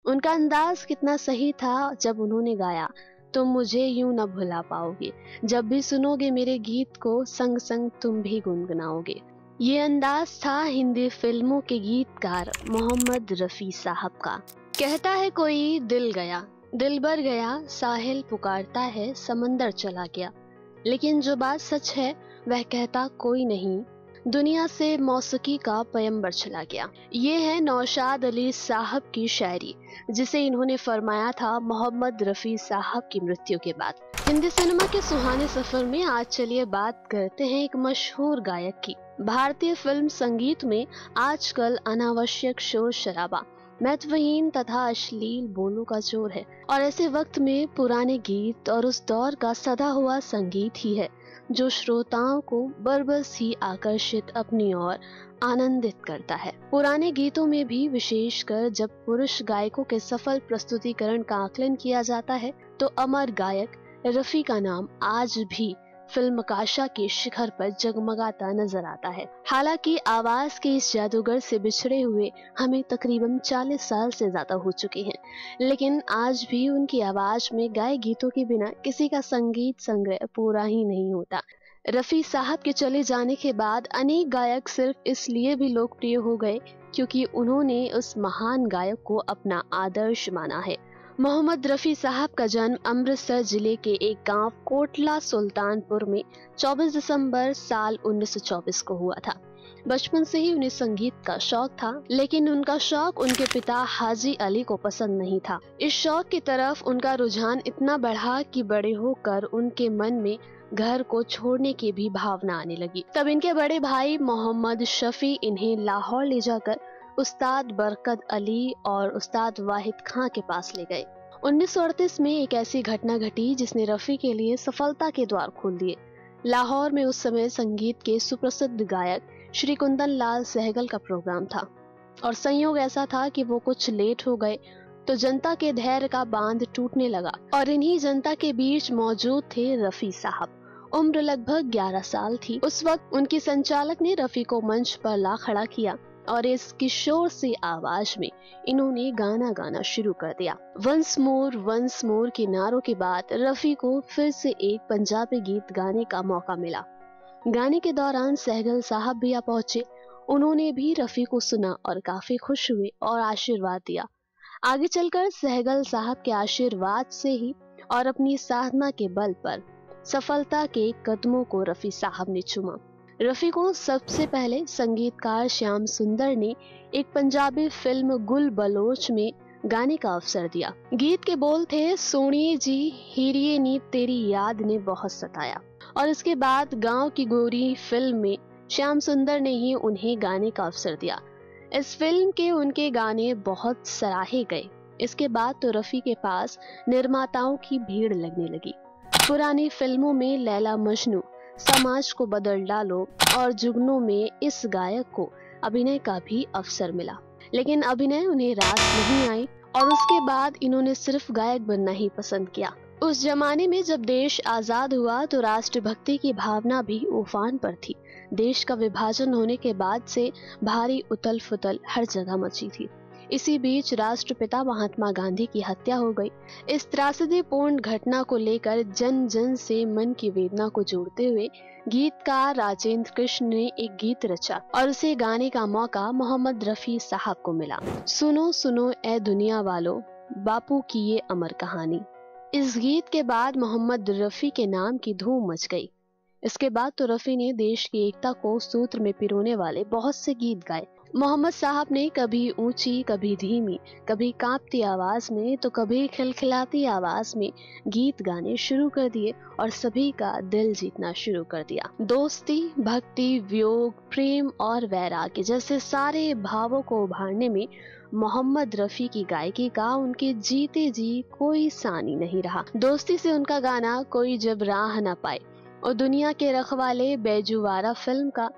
उनका अंदाज कितना सही था जब उन्होंने गाया, तुम मुझे यूं न भुला पाओगे, जब भी सुनोगे मेरे गीत को संग संग तुम भी गुनगुनाओगे। ये अंदाज था हिंदी फिल्मों के गीतकार मोहम्मद रफी साहब का। कहता है कोई दिल गया, दिल भर गया, साहिल पुकारता है, समंदर चला गया। लेकिन जो बात सच है वह कहता कोई नहीं, दुनिया से मौसीकी का पैगंबर चला गया। ये है नौशाद अली साहब की शायरी, जिसे इन्होंने फरमाया था मोहम्मद रफी साहब की मृत्यु के बाद। हिंदी सिनेमा के सुहाने सफर में आज चलिए बात करते हैं एक मशहूर गायक की। भारतीय फिल्म संगीत में आजकल अनावश्यक शोर शराबा, महत्वहीन तथा अश्लील बोलों का जोर है, और ऐसे वक्त में पुराने गीत और उस दौर का सदा हुआ संगीत ही है जो श्रोताओं को बरबस ही आकर्षित अपनी ओर आनंदित करता है। पुराने गीतों में भी विशेषकर जब पुरुष गायकों के सफल प्रस्तुतिकरण का आकलन किया जाता है तो अमर गायक रफी का नाम आज भी फिल्मकाशा के शिखर पर जगमगाता नजर आता है। हालांकि आवाज के इस जादूगर से बिछड़े हुए हमें तकरीबन 40 साल से ज्यादा हो चुके हैं, लेकिन आज भी उनकी आवाज में गाए गीतों के बिना किसी का संगीत संग्रह पूरा ही नहीं होता। रफी साहब के चले जाने के बाद अनेक गायक सिर्फ इसलिए भी लोकप्रिय हो गए क्योंकि उन्होंने उस महान गायक को अपना आदर्श माना है। मोहम्मद रफी साहब का जन्म अमृतसर जिले के एक गांव कोटला सुल्तानपुर में 24 दिसंबर साल 1924 को हुआ था। बचपन से ही उन्हें संगीत का शौक था, लेकिन उनका शौक उनके पिता हाजी अली को पसंद नहीं था। इस शौक की तरफ उनका रुझान इतना बढ़ा कि बड़े होकर उनके मन में घर को छोड़ने की भी भावना आने लगी। तब इनके बड़े भाई मोहम्मद शफी इन्हें लाहौर ले जाकर उस्ताद बरकत अली और उस्ताद वाहिद खां के पास ले गए। 1938 में एक ऐसी घटना घटी जिसने रफी के लिए सफलता के द्वार खोल दिए। लाहौर में उस समय संगीत के सुप्रसिद्ध गायक श्री कुंदन लाल सहगल का प्रोग्राम था, और संयोग ऐसा था कि वो कुछ लेट हो गए तो जनता के धैर्य का बांध टूटने लगा, और इन्हीं जनता के बीच मौजूद थे रफी साहब। उम्र लगभग 11 साल थी। उस वक्त उनकी संचालक ने रफी को मंच पर ला खड़ा किया और इस किशोर सी आवाज में इन्होंने गाना गाना शुरू कर दिया। वंस मोर के नारों के बाद रफी को फिर से एक पंजाबी गीत गाने का मौका मिला। गाने के दौरान सहगल साहब भी आ पहुंचे। उन्होंने भी रफी को सुना और काफी खुश हुए और आशीर्वाद दिया। आगे चलकर सहगल साहब के आशीर्वाद से ही और अपनी साधना के बल पर सफलता के कदमों को रफी साहब ने चूमा। रफी को सबसे पहले संगीतकार श्याम सुंदर ने एक पंजाबी फिल्म गुल बलोच में गाने का अवसर दिया। गीत के बोल थे, सोनिए जी हीरिए नी तेरी याद ने बहुत सताया। और इसके बाद गांव की गोरी फिल्म में श्याम सुंदर ने ही उन्हें गाने का अवसर दिया। इस फिल्म के उनके गाने बहुत सराहे गए। इसके बाद तो रफी के पास निर्माताओं की भीड़ लगने लगी। पुरानी फिल्मों में लैला मजनू, समाज को बदल डालो और जुगनू में इस गायक को अभिनय का भी अवसर मिला, लेकिन अभिनय उन्हें रास नहीं आई और उसके बाद इन्होंने सिर्फ गायक बनना ही पसंद किया। उस जमाने में जब देश आजाद हुआ तो राष्ट्रभक्ति की भावना भी उफान पर थी। देश का विभाजन होने के बाद से भारी उथल फुथल हर जगह मची थी। इसी बीच राष्ट्रपिता महात्मा गांधी की हत्या हो गई। इस त्रासदीपूर्ण घटना को लेकर जन जन से मन की वेदना को जोड़ते हुए गीतकार राजेंद्र कृष्ण ने एक गीत रचा और उसे गाने का मौका मोहम्मद रफी साहब को मिला। सुनो सुनो ए दुनिया वालों, बापू की ये अमर कहानी। इस गीत के बाद मोहम्मद रफी के नाम की धूम मच गई। इसके बाद तो रफी ने देश की एकता को सूत्र में पिरोने वाले बहुत से गीत गाए। मोहम्मद साहब ने कभी ऊंची, कभी धीमी, कभी कांपती आवाज में तो कभी खिलखिलाती आवाज में गीत गाने शुरू कर दिए और सभी का दिल जीतना शुरू कर दिया। दोस्ती, भक्ति, वियोग, प्रेम और वैराग्य जैसे सारे भावों को उभारने में मोहम्मद रफी की गायकी का उनके जीते जी कोई सानी नहीं रहा। दोस्ती से उनका गाना कोई जब राह न पाए और दुनिया के रखवाले बैजुवारा फिल्म का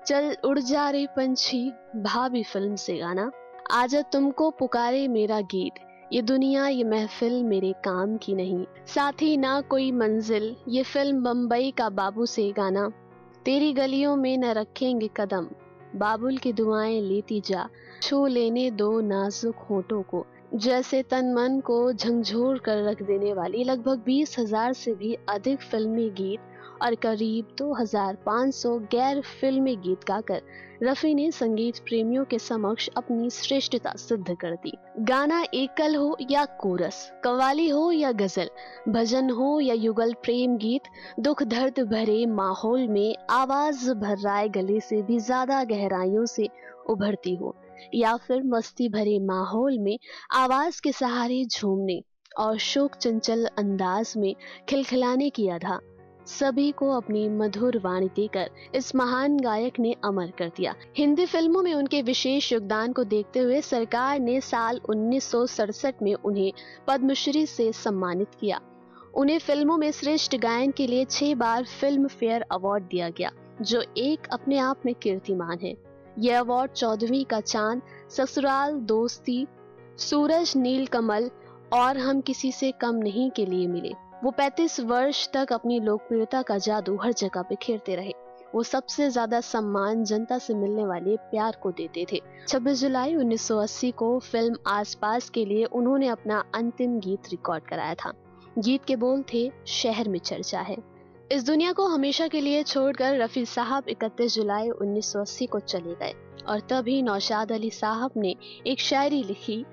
चल उड़ जा रे पंछी भाभी फिल्म से गाना, आजा तुमको पुकारे मेरा गीत, ये दुनिया ये महफिल मेरे काम की नहीं, साथी ना कोई मंजिल, ये फिल्म बम्बई का बाबू से गाना, तेरी गलियों में न रखेंगे कदम, बाबुल की दुआएं लेती जा, छू लेने दो नाजुक होठों को, जैसे तन मन को झंझोर कर रख देने वाली लगभग 20,000 से भी अधिक फिल्मी गीत और करीब 2,500 गैर फिल्मी गीत गाकर रफी ने संगीत प्रेमियों के समक्ष अपनी श्रेष्ठता सिद्ध कर दी। गाना एकल हो या कोरस, कव्वाली हो या गजल, भजन हो या युगल प्रेम गीत, दुख दर्द भरे माहौल में आवाज भर्राए गले से भी ज्यादा गहराइयों से उभरती हो, या फिर मस्ती भरे माहौल में आवाज के सहारे झूमने और शोक चंचल अंदाज में खिलखिलाने की अदा, सभी को अपनी मधुर वाणी देकर इस महान गायक ने अमर कर दिया। हिंदी फिल्मों में उनके विशेष योगदान को देखते हुए सरकार ने साल 1967 में उन्हें पद्मश्री से सम्मानित किया। उन्हें फिल्मों में श्रेष्ठ गायन के लिए 6 बार फिल्म फेयर अवार्ड दिया गया, जो एक अपने आप में कीर्तिमान है। यह अवार्ड 14वीं का चांद, ससुराल दोस्ती, सूरज नीलकमल और हम किसी से कम नहीं के लिए मिले। वो 35 वर्ष तक अपनी लोकप्रियता का जादू हर जगह बिखेरते रहे। वो सबसे ज्यादा सम्मान जनता से मिलने वाले प्यार को देते थे। 26 जुलाई 1980 को फिल्म आसपास के लिए उन्होंने अपना अंतिम गीत रिकॉर्ड कराया था। गीत के बोल थे, शहर में चर्चा है। इस दुनिया को हमेशा के लिए छोड़कर रफी साहब 31 जुलाई 1980 को चले गए और तभी नौशाद अली साहब ने एक शायरी लिखी।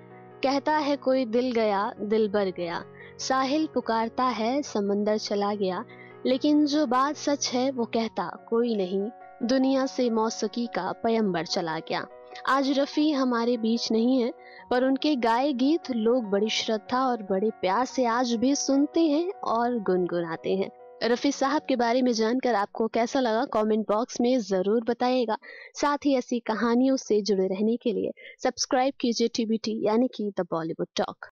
कहता है कोई दिल गया दिल बर गया, साहिल पुकारता है समंदर चला गया, लेकिन जो बात सच है वो कहता कोई नहीं, दुनिया से मौसीकी का पैगंबर चला गया। आज रफी हमारे बीच नहीं है, पर उनके गाए गीत लोग बड़ी श्रद्धा और बड़े प्यार से आज भी सुनते हैं और गुनगुनाते हैं। रफी साहब के बारे में जानकर आपको कैसा लगा, कमेंट बॉक्स में जरूर बताइएगा। साथ ही ऐसी कहानियों से जुड़े रहने के लिए सब्सक्राइब कीजिए TBT यानी कि द बॉलीवुड टॉक।